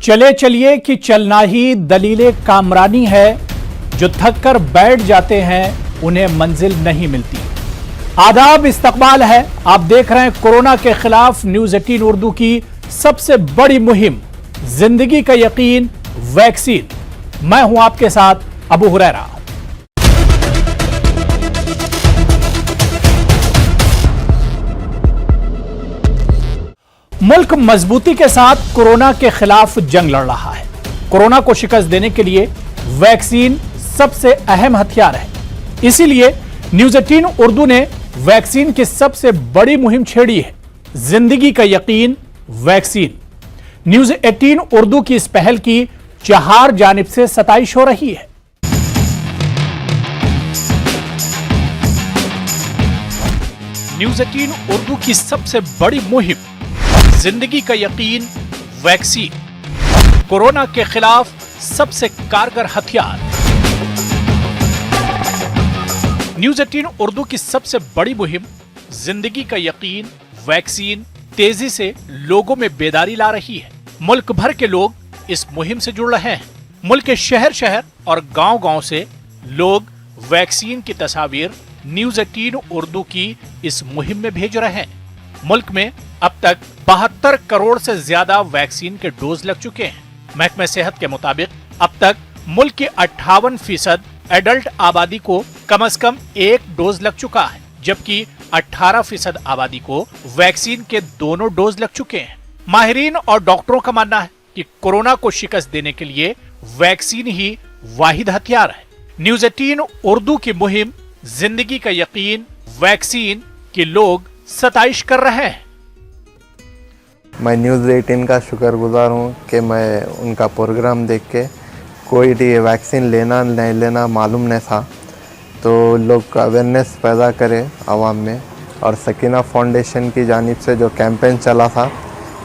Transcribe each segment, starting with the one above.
चले चलिए कि चलना ही दलीले कामरानी है। जो थक कर बैठ जाते हैं उन्हें मंजिल नहीं मिलती। आदाब, इस्तकबाल है। आप देख रहे हैं कोरोना के खिलाफ न्यूज 18 उर्दू की सबसे बड़ी मुहिम, जिंदगी का यकीन, वैक्सीन। मैं हूं आपके साथ अबू हुरैरा। मुल्क मजबूती के साथ कोरोना के खिलाफ जंग लड़ रहा है। कोरोना को शिकस्त देने के लिए वैक्सीन सबसे अहम हथियार है। इसीलिए न्यूज 18 उर्दू ने वैक्सीन की सबसे बड़ी मुहिम छेड़ी है, जिंदगी का यकीन, वैक्सीन। न्यूज 18 उर्दू की इस पहल की 4 जानिब से सताइश हो रही है। न्यूज 18 उर्दू की सबसे बड़ी मुहिम, जिंदगी का यकीन, वैक्सीन। कोरोना के खिलाफ सबसे कारगर हथियार। न्यूज 18 उर्दू की सबसे बड़ी मुहिम, जिंदगी का यकीन, वैक्सीन, तेजी से लोगों में बेदारी ला रही है। मुल्क भर के लोग इस मुहिम से जुड़ रहे हैं। मुल्क के शहर शहर और गांव गांव से लोग वैक्सीन की तस्वीर न्यूज 18 उर्दू की इस मुहिम में भेज रहे हैं। मुल्क में अब तक 72 करोड़ से ज्यादा वैक्सीन के डोज लग चुके हैं। महकमे सेहत के मुताबिक अब तक मुल्क की 58% एडल्ट आबादी को कम से कम 1 डोज लग चुका है, जबकि 18% आबादी को वैक्सीन के दोनों डोज लग चुके हैं। माहिरीन और डॉक्टरों का मानना है कि कोरोना को शिकस्त देने के लिए वैक्सीन ही वाहिद हथियार है। न्यूज 18 उर्दू की मुहिम, जिंदगी का यकीन, वैक्सीन की लोग सताइश कर रहे हैं। मैं न्यूज़ 18 का शुक्रगुजार हूँ कि मैं उनका प्रोग्राम देख के कोई ये वैक्सीन लेना नहीं लेना मालूम नहीं था, तो लोग अवेयरनेस पैदा करे आवाम में। और सकीना फाउंडेशन की जानिब से जो कैंपेन चला था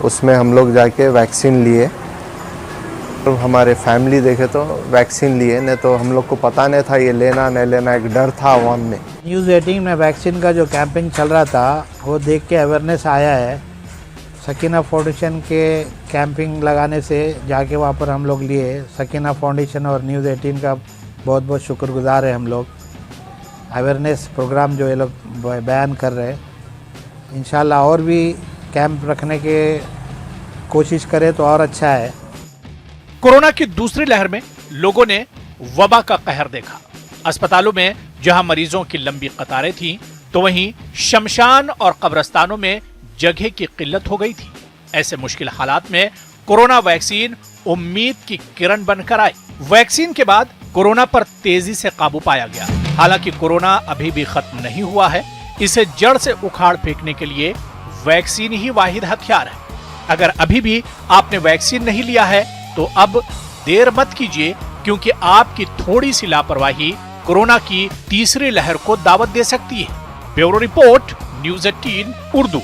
उसमें हम लोग जाके वैक्सीन लिए। तो हमारे फैमिली देखे तो वैक्सीन लिए, नहीं तो हम लोग को पता नहीं था ये लेना नहीं लेना, एक डर था आवाम में। न्यूज़ 18 में वैक्सीन का जो कैंपेन चल रहा था वो देख के अवेयरनेस आया है। सकीना फाउंडेशन के कैंपिंग लगाने से जाके वहाँ पर हम लोग लिए। सकीना फाउंडेशन और न्यूज़ 18 का बहुत बहुत शुक्रगुजार है हम लोग। अवेयरनेस प्रोग्राम जो ये लोग बयान कर रहे हैं, इंशाल्लाह और भी कैंप रखने के कोशिश करें तो और अच्छा है। कोरोना की दूसरी लहर में लोगों ने वबा का कहर देखा। अस्पतालों में जहां मरीजों की लंबी कतारें थीं, तो वहीं शमशान और कब्रिस्तानों में जगह की किल्लत हो गई थी। ऐसे मुश्किल हालात में कोरोना वैक्सीन उम्मीद की किरण बनकर आई। वैक्सीन के बाद कोरोना पर तेजी से काबू पाया गया। हालांकि कोरोना अभी भी खत्म नहीं हुआ है। इसे जड़ से उखाड़ फेंकने के लिए वैक्सीन ही वाहिद हथियार है। अगर अभी भी आपने वैक्सीन नहीं लिया है तो अब देर मत कीजिए, क्योंकि आपकी थोड़ी सी लापरवाही कोरोना की तीसरी लहर को दावत दे सकती है। Bureau report, news 18 Urdu.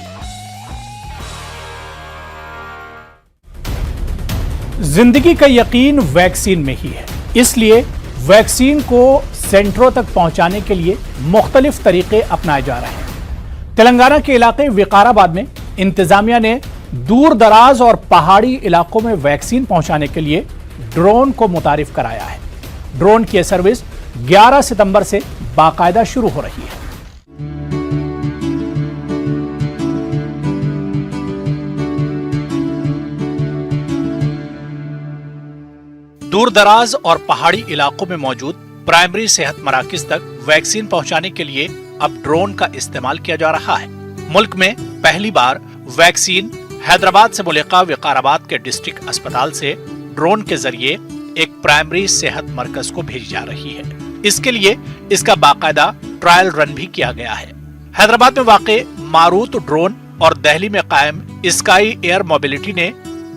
जिंदगी का यकीन वैक्सीन में ही है, इसलिए वैक्सीन को सेंटरों तक पहुंचाने के लिए मुख्तलिफ तरीके अपनाए जा रहे हैं। तेलंगाना के इलाके विकाराबाद में इंतजामिया ने दूर दराज और पहाड़ी इलाकों में वैक्सीन पहुंचाने के लिए ड्रोन को मुतारिफ कराया है। ड्रोन की सर्विस 11 सितंबर से बाकायदा शुरू हो रही है। दूर दराज और पहाड़ी इलाकों में मौजूद प्राइमरी सेहत मराकज तक वैक्सीन पहुंचाने के लिए अब ड्रोन का इस्तेमाल किया जा रहा है। मुल्क में पहली बार वैक्सीन हैदराबाद से मुल्का विकाराबाद के डिस्ट्रिक्ट अस्पताल से ड्रोन के जरिए एक प्राइमरी सेहत मरकज को भेजी जा रही है। इसके लिए इसका बाकायदा ट्रायल रन भी किया गया है। हैदराबाद में वाक़े मारूत ड्रोन और दिल्ली में कायम स्काई एयर मोबिलिटी ने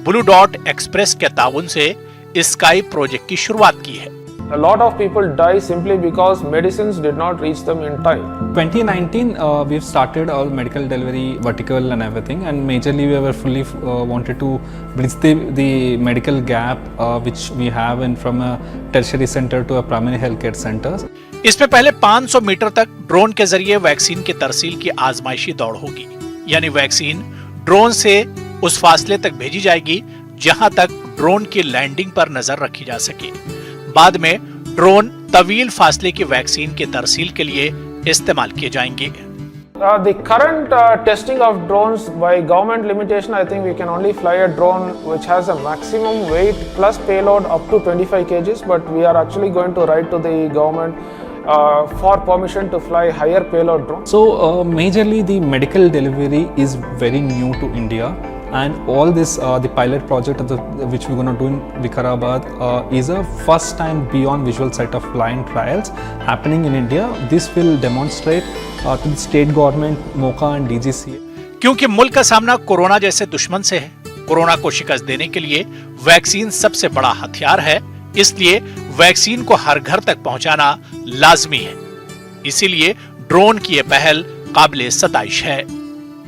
ब्लू डॉट एक्सप्रेस के ताउन से स्काई प्रोजेक्ट की शुरुआत की है। A lot of people die simply because medicines did not reach them in time. 2019, we've started our medical delivery vertical and everything, and majorly we were fully wanted to bridge the medical gap which we have in from a tertiary center to a primary health care centers. इसमें पहले 500 metre तक drone के जरिए vaccine की तरसील की आजमाइशी दौड़ होगी, यानी वैक्सीन ड्रोन से उस फासले तक भेजी जाएगी जहां तक ड्रोन की लैंडिंग पर नजर रखी जा सके। बाद में ड्रोन तवील फासले की वैक्सीन के तरसील के लिए इस्तेमाल किए जाएंगे। The current testing of drones by government limitation, I think we can only fly a drone which has a maximum weight plus payload up to 25 kgs, but we are actually going to write to the government for permission to fly higher payload drones. So majorly the medical delivery is very new to India, and all this the pilot project which we're going to do in Vikarabad is a first time beyond visual sight of flying trials happening in India. This will demonstrate to the state government, MOCA and DGCA. क्योंकि मुल्क का सामना corona जैसे दुश्मन से है, corona को शिकस्त देने के लिए वैक्सीन सबसे बड़ा हथियार है, इसलिए वैक्सीन को हर घर तक पहुंचाना लाजमी है। इसीलिए ड्रोन की यह पहल काबिले सताइश है।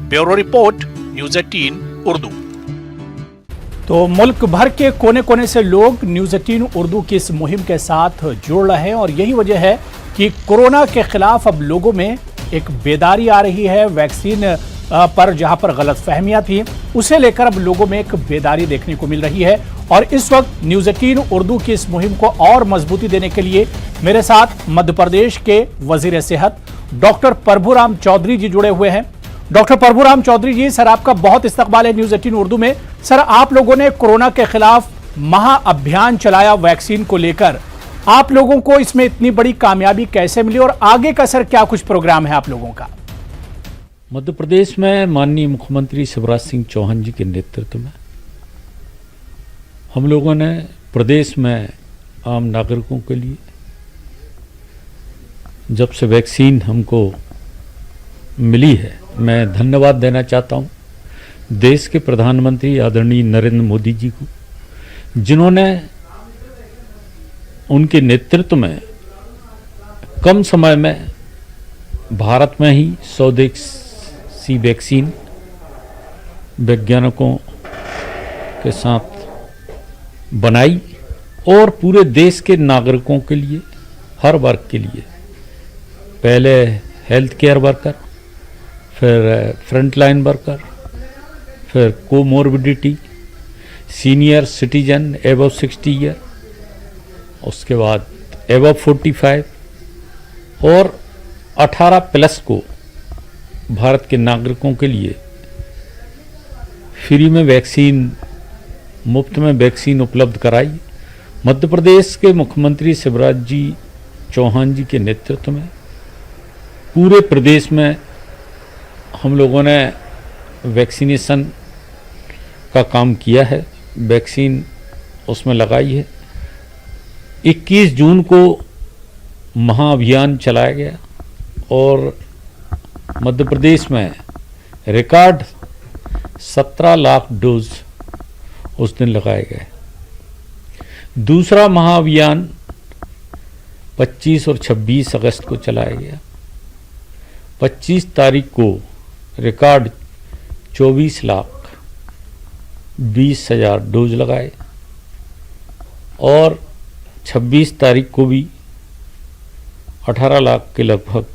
Bureau report, news 18 Urdu. तो मुल्क भर के कोने कोने से लोग न्यूज़ 18 उर्दू की इस मुहिम के साथ जुड़ रहे हैं और यही वजह है कि कोरोना के खिलाफ अब लोगों में एक बेदारी आ रही है। वैक्सीन पर जहां पर गलतफहमियां थी, उसे लेकर अब लोगों में एक बेदारी देखने को मिल रही है। और इस वक्त न्यूज़ 18 उर्दू की इस मुहिम को और मजबूती देने के लिए मेरे साथ मध्य प्रदेश के वजीर सेहत डॉक्टर प्रभुराम चौधरी जी जुड़े हुए हैं। डॉक्टर प्रभुराम चौधरी जी, सर आपका बहुत इस्तकबाल है न्यूज़ 18 उर्दू में। सर, आप लोगों ने कोरोना के खिलाफ महाअभियान चलाया वैक्सीन को लेकर, आप लोगों को इसमें इतनी बड़ी कामयाबी कैसे मिली और आगे का सर क्या कुछ प्रोग्राम है आप लोगों का? मध्य प्रदेश में माननीय मुख्यमंत्री शिवराज सिंह चौहान जी के नेतृत्व में हम लोगों ने प्रदेश में आम नागरिकों के लिए जब से वैक्सीन हमको मिली है, मैं धन्यवाद देना चाहता हूं देश के प्रधानमंत्री आदरणीय नरेंद्र मोदी जी को, जिन्होंने उनके नेतृत्व में कम समय में भारत में ही स्वदेशी वैक्सीन वैज्ञानिकों के साथ बनाई और पूरे देश के नागरिकों के लिए, हर वर्ग के लिए, पहले हेल्थ केयर वर्कर, फिर फ्रंटलाइन वर्कर, फिर comorbidity, senior citizen above 60 year, उसके बाद एबव 45 और 18 प्लस को भारत के नागरिकों के लिए फ्री में वैक्सीन, मुफ्त में वैक्सीन उपलब्ध कराई। मध्य प्रदेश के मुख्यमंत्री शिवराज जी चौहान जी के नेतृत्व में पूरे प्रदेश में हम लोगों ने वैक्सीनेशन का काम किया है, वैक्सीन उसमें लगाई है। 21 जून को महाअभियान चलाया गया और मध्य प्रदेश में रिकॉर्ड 17 लाख डोज उस दिन लगाए गए। दूसरा महाअभियान 25 और 26 अगस्त को चलाया गया। 25 तारीख को रिकॉर्ड 24 लाख 20 हजार डोज लगाए और 26 तारीख को भी 18 लाख के लगभग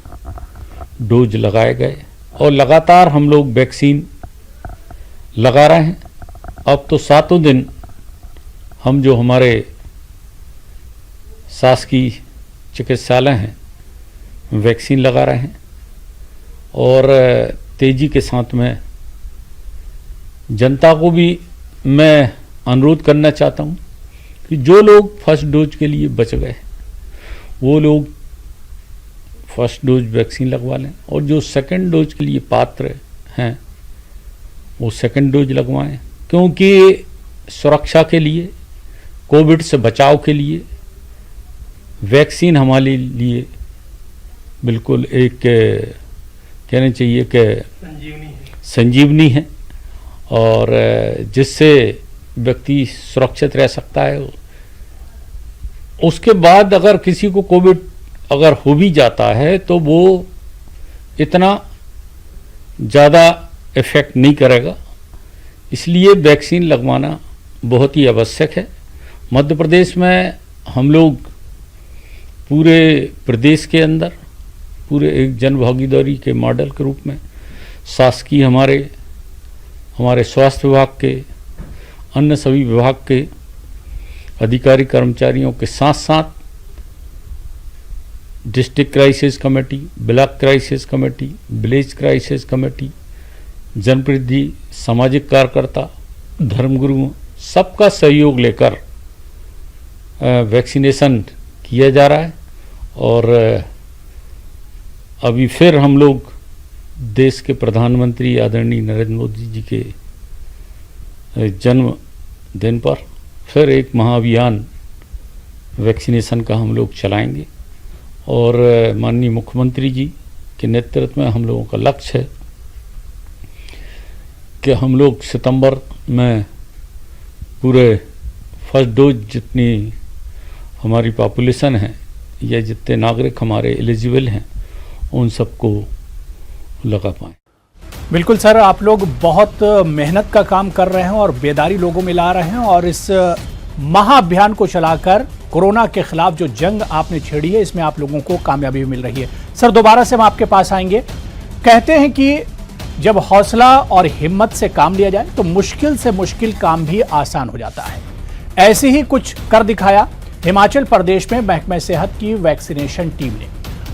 डोज लगाए गए और लगातार हम लोग वैक्सीन लगा रहे हैं। अब तो 7 दिन हम जो हमारे शासकीय चिकित्सालय हैं वैक्सीन लगा रहे हैं और तेजी के साथ में जनता को भी मैं अनुरोध करना चाहता हूं कि जो लोग फर्स्ट डोज के लिए बच गए वो लोग फर्स्ट डोज वैक्सीन लगवा लें और जो सेकंड डोज के लिए पात्र हैं वो सेकंड डोज लगवाएं, क्योंकि सुरक्षा के लिए, कोविड से बचाव के लिए वैक्सीन हमारे लिए बिल्कुल एक कहना चाहिए कि संजीवनी है और जिससे व्यक्ति सुरक्षित रह सकता है। उसके बाद अगर किसी को कोविड अगर हो भी जाता है तो वो इतना ज़्यादा इफेक्ट नहीं करेगा, इसलिए वैक्सीन लगवाना बहुत ही आवश्यक है। मध्य प्रदेश में हम लोग पूरे प्रदेश के अंदर पूरे एक जन भागीदारी के मॉडल के रूप में शासकीय हमारे स्वास्थ्य विभाग के, अन्य सभी विभाग के अधिकारी कर्मचारियों के साथ साथ district crisis committee, block crisis committee, village crisis committee, जनप्रतिनिधि, सामाजिक कार्यकर्ता, धर्मगुरु, सबका सहयोग लेकर वैक्सीनेशन किया जा रहा है। और अभी फिर हम लोग देश के प्रधानमंत्री आदरणीय नरेंद्र मोदी जी के जन्मदिन पर फिर एक महाअभियान वैक्सीनेशन का हम लोग चलाएंगे। और माननीय मुख्यमंत्री जी के नेतृत्व में हम लोगों का लक्ष्य है कि हम लोग सितंबर में पूरे फर्स्ट डोज जितनी हमारी पॉपुलेशन है या जितने नागरिक हमारे एलिजिबल हैं उन सबको लगा पाएँ। बिल्कुल सर, आप लोग बहुत मेहनत का काम कर रहे हैं और बेदारी लोगों में ला रहे हैं और इस महाअभियान को चलाकर कोरोना के खिलाफ जो जंग आपने छेड़ी है इसमें आप लोगों को कामयाबी मिल रही है। सर दोबारा से हम आपके पास आएंगे। कहते हैं कि जब हौसला और हिम्मत से काम लिया जाए तो मुश्किल से मुश्किल काम भी आसान हो जाता है। ऐसे ही कुछ कर दिखाया हिमाचल प्रदेश में महकमे सेहत की वैक्सीनेशन टीम ने,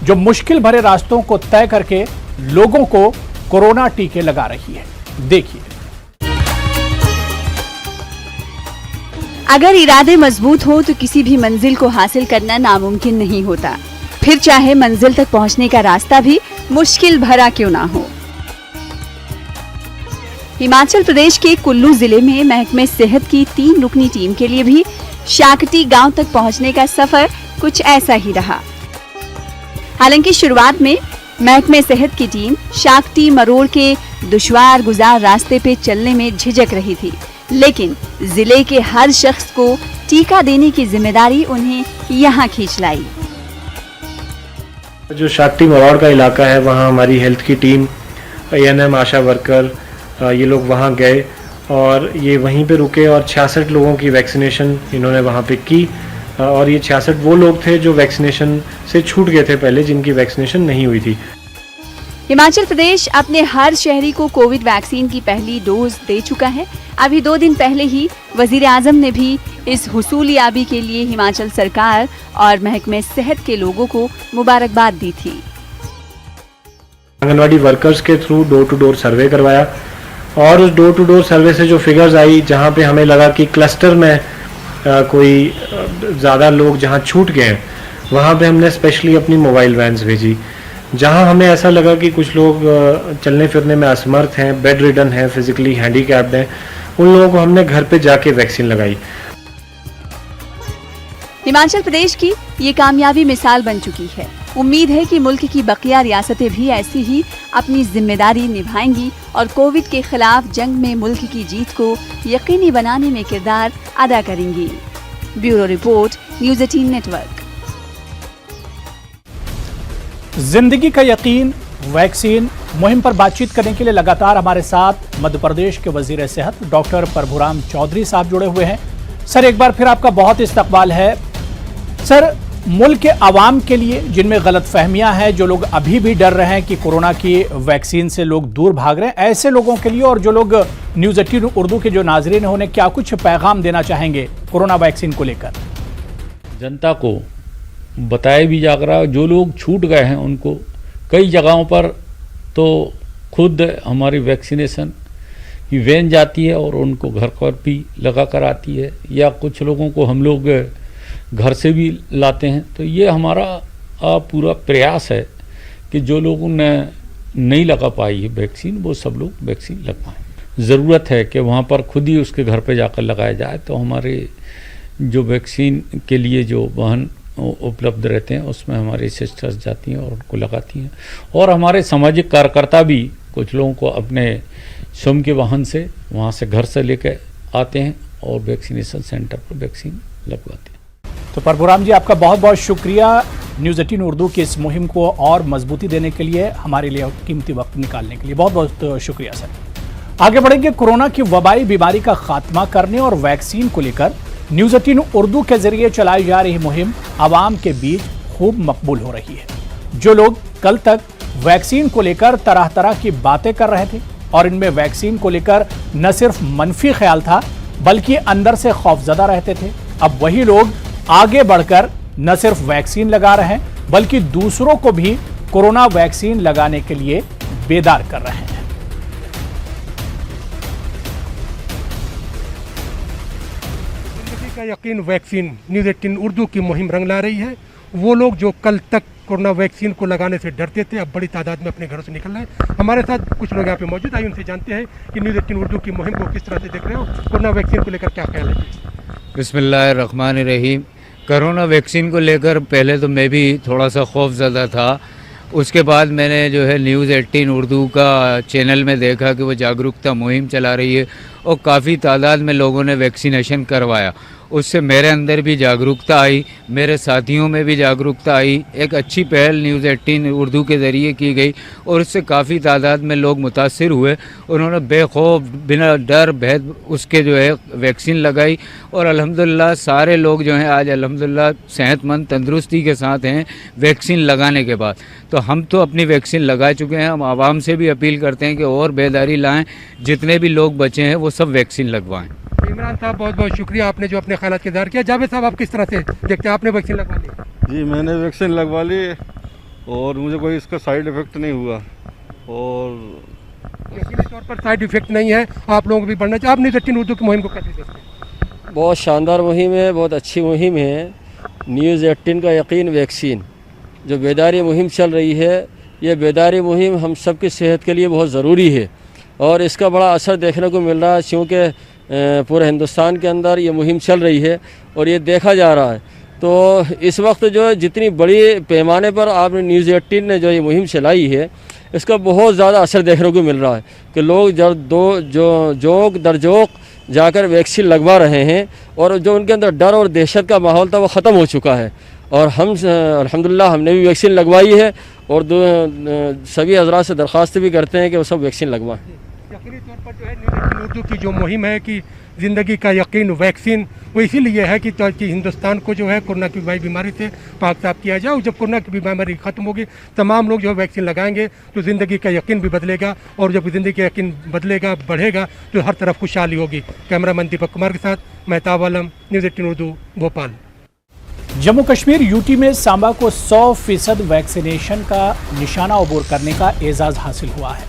जो मुश्किल भरे रास्तों को तय करके लोगों को कोरोना टीके लगा रही है। देखिए। अगर इरादे मजबूत हो तो किसी भी मंजिल को हासिल करना नामुमकिन नहीं होता, फिर चाहे मंजिल तक पहुंचने का रास्ता भी मुश्किल भरा क्यों ना हो। हिमाचल प्रदेश के कुल्लू जिले में महकमे सेहत की 3 रुकनी टीम के लिए भी शाकटी गांव तक पहुंचने का सफर कुछ ऐसा ही रहा। हालांकि शुरुआत में महकमे सेहत की टीम शाकटी मरोड़ के दुश्वार गुजार रास्ते पे चलने में झिझक रही थी, लेकिन जिले के हर शख्स को टीका देने की जिम्मेदारी उन्हें यहाँ खींच लाई। जो शाकटी मरोड़ का इलाका है वहाँ हमारी हेल्थ की टीम, ANM आशा वर्कर, ये लोग वहाँ गए और ये वहीं पे रुके और 66 लोगों की वैक्सीनेशन इन्होंने वहाँ पे की। और ये 66 वो लोग थे जो वैक्सीनेशन से छूट गए थे पहले, जिनकी वैक्सीनेशन नहीं हुई थी। हिमाचल प्रदेश अपने हर शहरी को कोविड वैक्सीन की पहली डोज दे चुका है। अभी 2 दिन पहले ही वजीर आजम ने भी इस हुसूलियाबी के लिए हिमाचल सरकार और महकमे सेहत के लोगों को मुबारकबाद दी थी। आंगनवाड़ी वर्कर्स के through door to door survey करवाया और उस डोर टू डोर सर्वे से जो फिगर्स आई, जहाँ पे हमें लगा कि क्लस्टर में कोई ज़्यादा लोग जहाँ छूट गए हैं, वहाँ पे हमने स्पेशली अपनी मोबाइल वैन्स भेजी। जहाँ हमें ऐसा लगा कि कुछ लोग चलने फिरने में असमर्थ हैं, बेड रिडन हैं, फिजिकली हैंडीकैप्ड हैं, उन लोगों को हमने घर पे जाके वैक्सीन लगाई। हिमाचल प्रदेश की ये कामयाबी मिसाल बन चुकी है। उम्मीद है कि मुल्क की बकिया रियासतें भी ऐसी ही अपनी जिम्मेदारी निभाएंगी और कोविड के खिलाफ जंग में मुल्क की जीत को यकीनी बनाने में किरदार अदा करेंगी। Bureau report, news 18 network. जिंदगी का यकीन वैक्सीन मुहिम पर बातचीत करने के लिए लगातार हमारे साथ मध्य प्रदेश के वजीर सेहत डॉक्टर प्रभुराम चौधरी साहब जुड़े हुए हैं। सर एक बार फिर आपका बहुत इस्तकबाल है। सर मुल्क के आवाम के लिए जिनमें गलतफहमियां हैं, जो लोग अभी भी डर रहे हैं कि कोरोना की वैक्सीन से लोग दूर भाग रहे हैं, ऐसे लोगों के लिए और जो लोग न्यूज़ 18 उर्दू के जो नाजरीन हैं उन्हें क्या कुछ पैगाम देना चाहेंगे कोरोना वैक्सीन को लेकर? जनता को बताया भी जा रहा है, जो लोग छूट गए हैं उनको कई जगहों पर तो खुद हमारी वैक्सीनेशन की वैन जाती है और उनको घर पर भी लगा कर आती है, या कुछ लोगों को हम लोग घर से भी लाते हैं। तो ये हमारा पूरा प्रयास है कि जो लोगों ने नहीं लगा पाई है वैक्सीन, वो सब लोग वैक्सीन लगवाएं। ज़रूरत है कि वहाँ पर खुद ही उसके घर पे जाकर लगाया जाए। तो हमारे जो वैक्सीन के लिए जो वाहन उपलब्ध रहते हैं उसमें हमारी सिस्टर्स जाती हैं और उनको लगाती हैं, और हमारे सामाजिक कार्यकर्ता भी कुछ लोगों को अपने स्वयं के वाहन से वहाँ से घर से लेकर आते हैं और वैक्सीनेशन सेंटर पर वैक्सीन लगवाते हैं। तो प्रभुराम जी आपका बहुत बहुत शुक्रिया न्यूज़ 18 उर्दू की इस मुहिम को और मजबूती देने के लिए, हमारे लिए कीमती वक्त निकालने के लिए बहुत बहुत शुक्रिया सर। आगे बढ़ेंगे। कोरोना की वबाई बीमारी का खात्मा करने और वैक्सीन को लेकर न्यूज़ 18 उर्दू के जरिए चलाई जा रही मुहिम आवाम के बीच खूब मकबूल हो रही है। जो लोग कल तक वैक्सीन को लेकर तरह तरह की बातें कर रहे थे और इनमें वैक्सीन को लेकर न सिर्फ मनफी ख्याल था बल्कि अंदर से खौफजदा रहते थे, अब वही लोग आगे बढ़कर न सिर्फ वैक्सीन लगा रहे हैं बल्कि दूसरों को भी कोरोना वैक्सीन लगाने के लिए बेदार कर रहे हैं। जिंदगी का यकीन वैक्सीन न्यूज़ 18 उर्दू की मुहिम रंग ला रही है। वो लोग जो कल तक कोरोना वैक्सीन को लगाने से डरते थे, अब बड़ी तादाद में अपने घरों से निकल रहे हैं। हमारे साथ कुछ लोग यहाँ पे मौजूद आए, उनसे जानते हैं कि न्यूज़ 18 उर्दू की मुहिम को किस तरह से देख रहे हो, कोरोना वैक्सीन को लेकर क्या ख्याल है? बिस्मिल्लाहिर्रहमानिर्रहीम। कोरोना वैक्सीन को लेकर पहले तो मैं भी थोड़ा सा खौफज़दा था। उसके बाद मैंने जो है न्यूज़ 18 उर्दू का चैनल में देखा कि वो जागरूकता मुहिम चला रही है और काफ़ी तादाद में लोगों ने वैक्सीनेशन करवाया। उससे मेरे अंदर भी जागरूकता आई, मेरे साथियों में भी जागरूकता आई। एक अच्छी पहल न्यूज़ 18 उर्दू के ज़रिए की गई और उससे काफ़ी तादाद में लोग मुतासिर हुए। उन्होंने बेखौफ बिना डर भेद उसके जो है वैक्सीन लगाई और अल्हम्दुलिल्लाह सारे लोग जो हैं आज अल्हम्दुलिल्लाह सेहतमंद तंदुरुस्ती के साथ हैं वैक्सीन लगाने के बाद। तो हम तो अपनी वैक्सीन लगा चुके हैं। हम आवाम से भी अपील करते हैं कि और बेदारी लाएँ, जितने भी लोग बचे हैं वो सब वैक्सीन लगवाएँ। इमरान साहब बहुत बहुत शुक्रिया, आपने जो अपने ख्यालात का इज़हार किया। जावेद साहब, आप किस तरह से देखते हैं, आपने वैक्सीन लगवा ली? जी, मैंने वैक्सीन लगवा ली और मुझे कोई इसका साइड इफ़ेक्ट नहीं हुआ और यकीनी तौर पर साइड इफेक्ट नहीं है। आप लोगों को भी बढ़ना चाहिए। आप न्यूज़ 18 उर्दू की मुहिम को कैसे देखते हैं? बहुत शानदार मुहिम है, बहुत अच्छी मुहिम है। न्यूज़ 18 का यकीन वैक्सीन जो बेदारी मुहिम चल रही है, ये बेदारी मुहिम हम सब की सेहत के लिए बहुत ज़रूरी है और इसका बड़ा असर देखने को मिल रहा है क्योंकि पूरे हिंदुस्तान के अंदर ये मुहिम चल रही है और ये देखा जा रहा है। तो इस वक्त जो जितनी बड़ी पैमाने पर आपने न्यूज़ 18 ने जो ये मुहिम चलाई है, इसका बहुत ज़्यादा असर देखने को मिल रहा है कि लोग जोक दर जोक जाकर वैक्सीन लगवा रहे हैं और जो उनके अंदर डर और दहशत का माहौल था वो ख़त्म हो चुका है। और हम अल्हम्दुलिल्लाह हमने भी वैक्सीन लगवाई है और सभी हज़रात से दरख्वास्त भी करते हैं कि वो सब वैक्सीन लगवाएं। यकीनी तौर पर जो है न्यूज़ 18 उर्दू की जो मुहिम है कि ज़िंदगी का यकीन वैक्सीन, वो इसीलिए है कि हिंदुस्तान को जो है कोरोना की बीमारी से पाक साफ किया जाए। और जब कोरोना की बीमारी ख़त्म होगी, तमाम लोग जो है वैक्सीन लगाएंगे तो ज़िंदगी का यकीन भी बदलेगा और जब ज़िंदगी का यकीन बदलेगा, बढ़ेगा, तो हर तरफ खुशहाली होगी। कैमरामैन दीपक कुमार के साथ महताब आलम, न्यूज़ 18 उर्दू, भोपाल। जम्मू कश्मीर यूटी में सांबा को 100% वैक्सीनेशन का निशाना अबूर करने का एजाज हासिल हुआ है।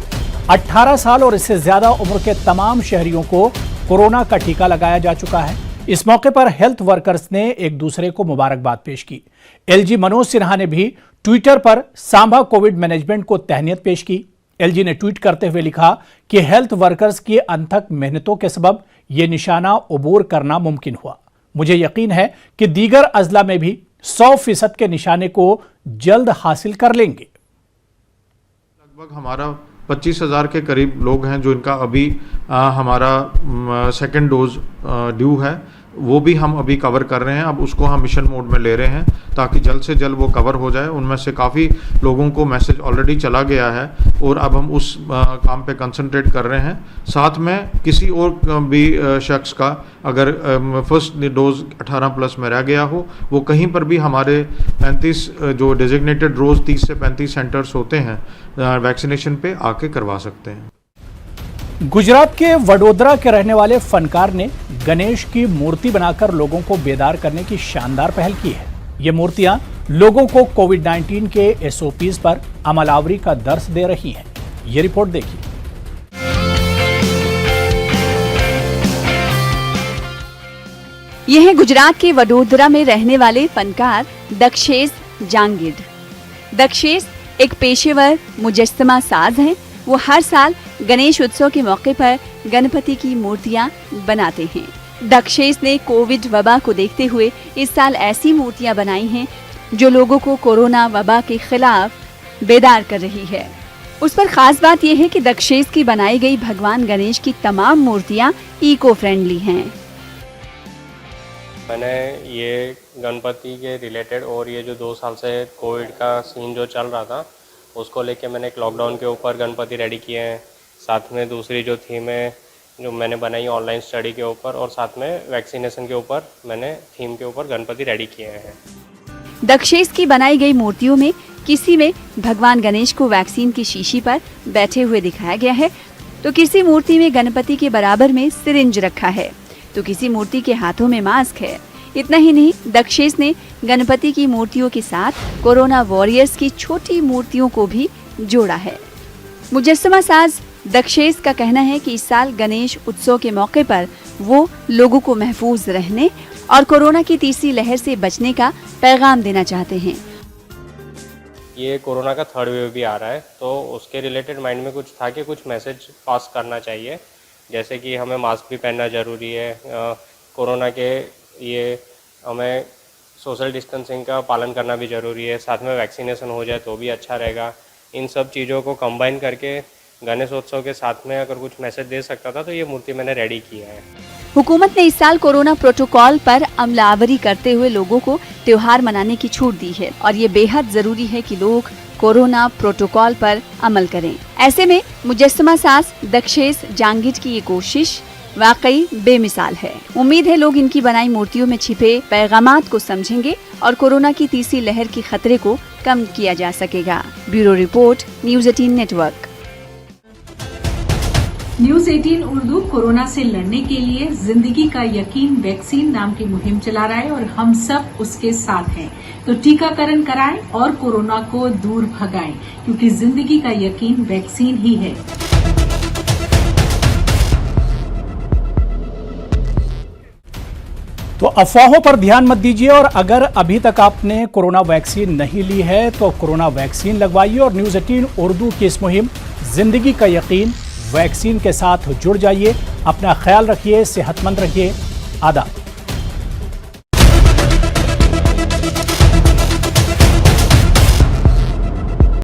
18 साल और इससे ज्यादा उम्र के तमाम शहरियों को कोरोना का टीका लगाया जा चुका है। इस मौके पर हेल्थ वर्कर्स ने एक दूसरे को मुबारकबाद पेश की। एलजी मनोज सिन्हा ने भी ट्विटर पर सांबा कोविड मैनेजमेंट को तहनीत पेश की। एलजी ने ट्वीट करते हुए लिखा कि हेल्थ वर्कर्स की अनथक मेहनतों के सबब ये निशाना अबूर करना मुमकिन हुआ। मुझे यकीन है कि दीगर अजला में भी 100% के निशाने को जल्द हासिल कर लेंगे। लगभग हमारा 25,000 के करीब लोग हैं जो इनका अभी हमारा सेकंड डोज ड्यू है, वो भी हम अभी कवर कर रहे हैं। अब उसको हम मिशन मोड में ले रहे हैं ताकि जल्द से जल्द वो कवर हो जाए। उनमें से काफ़ी लोगों को मैसेज ऑलरेडी चला गया है और अब हम उस काम पे कंसंट्रेट कर रहे हैं। साथ में किसी और भी शख्स का अगर फर्स्ट डोज 18+ में रह गया हो, वो कहीं पर भी हमारे 35 जो डेजिग्नेटेड रोज़ 30 से 35 सेंटर्स होते हैं वैक्सीनेशन पे आके करवा सकते हैं। गुजरात के वडोदरा के रहने वाले फनकार ने गणेश की मूर्ति बनाकर लोगों को बेदार करने की शानदार पहल की है। ये मूर्तियां लोगों को कोविड-19 के एसओपीज पर अमलावरी का दर्स दे रही हैं। ये रिपोर्ट देखिए। यह है गुजरात के वडोदरा में रहने वाले फनकार दक्षेश जांगिड। दक्षेश एक पेशेवर मुजस्समा साज हैं। वो हर साल गणेश उत्सव के मौके पर गणपति की मूर्तियां बनाते हैं। दक्षेश ने कोविड वबा को देखते हुए इस साल ऐसी मूर्तियां बनाई हैं जो लोगों को कोरोना वबा के खिलाफ बेदार कर रही है। उस पर खास बात यह है कि दक्षेश की बनाई गई भगवान गणेश की तमाम मूर्तियां इको फ्रेंडली हैं। मैंने ये गणपति के रिलेटेड और ये जो 2 साल से कोविड का सीन जो चल रहा था उसको लेके मैंने एक लॉकडाउन के ऊपर गणपति रेडी किए हैं। साथ में दूसरी जो थीम है जो मैंने बनाई ऑनलाइन स्टडी के ऊपर और साथ में वैक्सीनेशन के ऊपर मैंने थीम के ऊपर गणपति रेडी किए हैं। दक्षेश की बनाई गई मूर्तियों में किसी में भगवान गणेश को वैक्सीन की शीशी पर बैठे हुए दिखाया गया है, तो किसी मूर्ति में गणपति के बराबर में सिरिंज रखा है, तो किसी मूर्ति के हाथों में मास्क है। इतना ही नहीं, दक्षेश ने गणपति की मूर्तियों के साथ कोरोना वॉरियर्स की छोटी मूर्तियों को भी जोड़ा है। मुजस्समा साज दक्षेश का कहना है कि इस साल गणेश उत्सव के मौके पर वो लोगों को महफूज रहने और कोरोना की तीसरी लहर से बचने का पैगाम देना चाहते हैं। ये कोरोना का थर्ड वेव भी आ रहा है, तो उसके रिलेटेड माइंड में कुछ था कि कुछ मैसेज पास करना चाहिए, जैसे कि हमें मास्क भी पहनना ज़रूरी है, कोरोना के ये हमें सोशल डिस्टेंसिंग का पालन करना भी ज़रूरी है, साथ में वैक्सीनेशन हो जाए तो भी अच्छा रहेगा। इन सब चीज़ों को कंबाइन करके गणेशोत्सव के साथ में अगर कुछ मैसेज दे सकता था तो ये मूर्ति मैंने रेडी किया है। हुकूमत ने इस साल कोरोना प्रोटोकॉल पर अमलावरी करते हुए लोगों को त्योहार मनाने की छूट दी है और ये बेहद जरूरी है कि लोग कोरोना प्रोटोकॉल पर अमल करें। ऐसे में मुजस्समा साज दक्षेश जांगिड की ये कोशिश वाकई बेमिसाल है। उम्मीद है लोग इनकी बनाई मूर्तियों में छिपे पैगामात को समझेंगे और कोरोना की तीसरी लहर के खतरे को कम किया जा सकेगा। Bureau report, news 18 network. News 18 Urdu corona से लड़ने के लिए जिंदगी का यकीन वैक्सीन नाम की मुहिम चला रहा है और हम सब उसके साथ हैं। तो टीकाकरण कराएं और कोरोना को दूर भगाएं, क्योंकि जिंदगी का यकीन वैक्सीन ही है। तो अफवाहों पर ध्यान मत दीजिए और अगर अभी तक आपने कोरोना वैक्सीन नहीं ली है तो कोरोना वैक्सीन लगवाइए और न्यूज़ 18 उर्दू की इस मुहिम जिंदगी का यकीन वैक्सीन के साथ जुड़ जाइए। अपना ख्याल रखिए, सेहतमंद रहिए। आदाब।